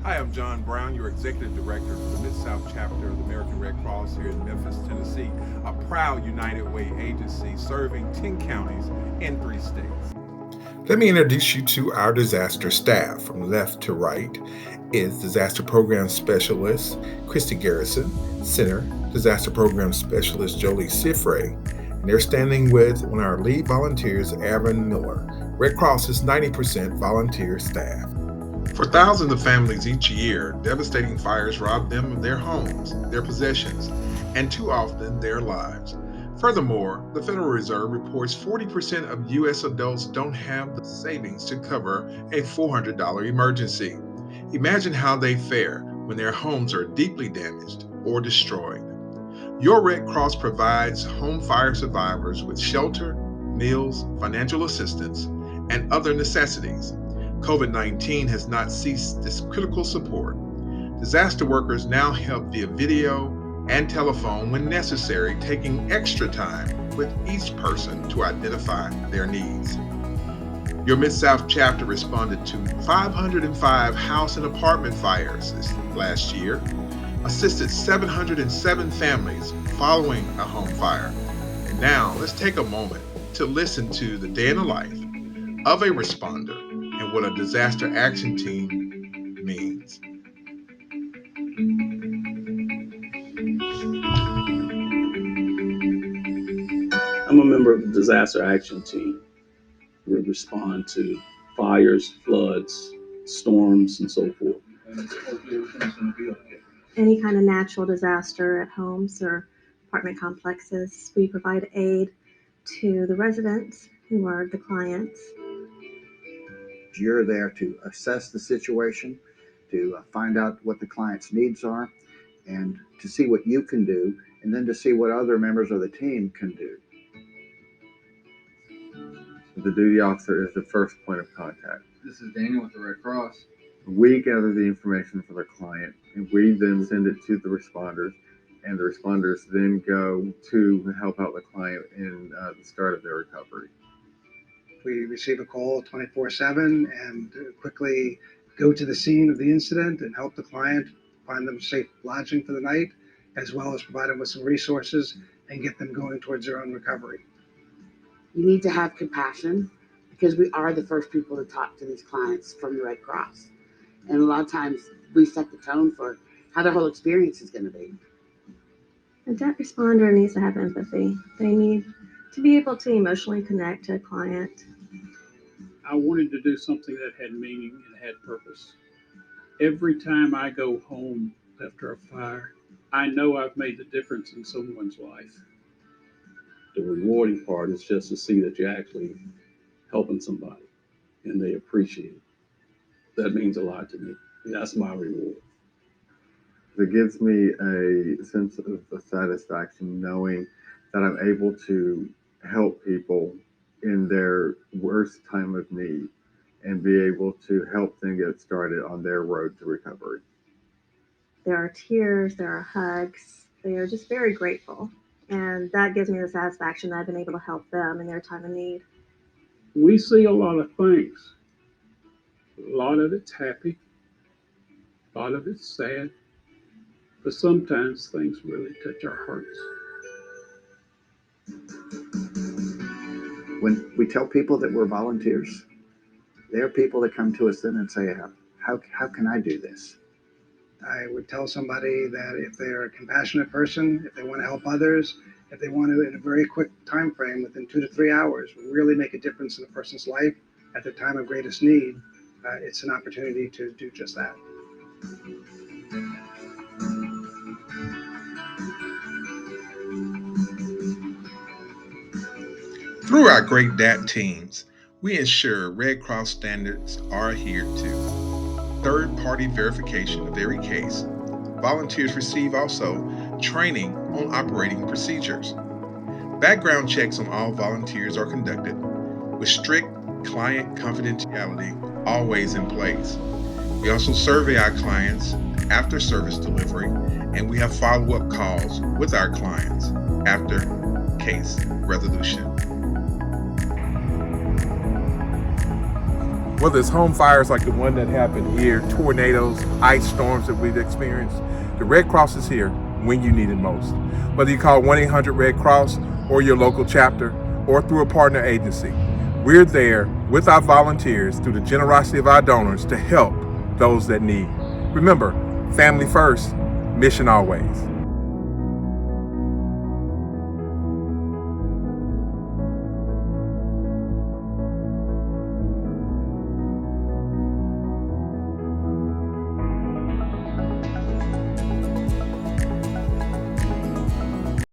Hi, I'm John Brown, your Executive Director for the Mid-South Chapter of the American Red Cross here in Memphis, Tennessee, a proud United Way agency serving 10 counties in 3 states. Let me introduce you to our disaster staff. From left to right is Disaster Program Specialist Christy Garrison, Center Disaster Program Specialist Jolie Sifre, and they're standing with one of our lead volunteers, Aaron Miller. Red Cross is 90% volunteer staff. For thousands of families each year, devastating fires rob them of their homes, their possessions, and too often their lives. Furthermore, the Federal Reserve reports 40% of U.S. adults don't have the savings to cover a $400 emergency. Imagine how they fare when their homes are deeply damaged or destroyed. Your Red Cross provides home fire survivors with shelter, meals, financial assistance, and other necessities. COVID 19 has not ceased this critical support. Disaster workers now help via video and telephone when necessary, taking extra time with each person to identify their needs. Your Mid-South chapter responded to 505 house and apartment fires this last year, assisted 707 families following a home fire. And now let's take a moment to listen to the day in the life of a responder and what a disaster action team means. I'm a member of the disaster action team. We respond to fires, floods, storms, and so forth. Any kind of natural disaster at homes or apartment complexes, we provide aid to the residents who are the clients. You're there to assess the situation, to find out what the client's needs are, and to see what you can do, and then to see what other members of the team can do. The duty officer is the first point of contact. This is Daniel with the Red Cross. We gather the information for the client, and we then send it to the responders, and the responders then go to help out the client in the start of their recovery. We receive a call 24/7 and quickly go to the scene of the incident and help the client find them safe lodging for the night, as well as provide them with some resources and get them going towards their own recovery. You need to have compassion because we are the first people to talk to these clients from the Red Cross. And a lot of times we set the tone for how their whole experience is going to be. A debt responder needs to have empathy. They need to be able to emotionally connect to a client. I wanted to do something that had meaning and had purpose. Every time I go home after a fire, I know I've made the difference in someone's life. The rewarding part is just to see that you're actually helping somebody and they appreciate it. That means a lot to me. That's my reward. It gives me a sense of satisfaction knowing that I'm able to help people in their worst time of need and be able to help them get started on their road to recovery. There are tears, there are hugs. They are just very grateful. And that gives me the satisfaction that I've been able to help them in their time of need. We see a lot of things. A lot of it's happy, a lot of it's sad, but sometimes things really touch our hearts. When we tell people that we're volunteers, there are people that come to us then and say, how can I do this? I would tell somebody that if they're a compassionate person, if they want to help others, if they want to, in a very quick time frame, within 2 to 3 hours, really make a difference in a person's life at their time of greatest need, it's an opportunity to do just that. Through our great DAT teams, we ensure Red Cross standards are adhered to. Third-party verification of every case. Volunteers receive also training on operating procedures. Background checks on all volunteers are conducted with strict client confidentiality always in place. We also survey our clients after service delivery, and we have follow-up calls with our clients after case resolution. Whether it's home fires like the one that happened here, tornadoes, ice storms that we've experienced, the Red Cross is here when you need it most. Whether you call 1-800-RED-CROSS or your local chapter or through a partner agency, we're there with our volunteers through the generosity of our donors to help those that need. Remember, family first, mission always.